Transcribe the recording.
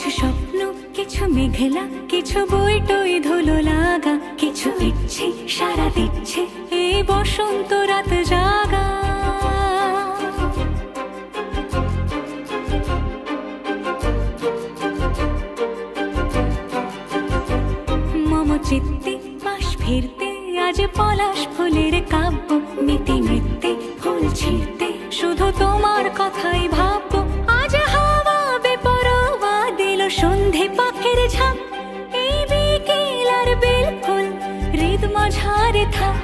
কিছু স্বপ্ন, কিছু মেঘলা, কিছু বই টই ধুলো লাগা, কিছু ইচ্ছে সারা দিচ্ছে এই বসন্ত রাত জাগা। মম চিত্তে পাশ ফিরতে আজ পলাশ ফুলের কাব্য, নিতে নৃত্যে ফুল ছিঁড়তে শুধু তোমার কথাই ভাববো। আজ হাওয়া বেপরোয়া দিল সন্ধে পাখির ঝাঁক, এই বিকেল আর বেল ফুল হৃদ মাঝারে থাক।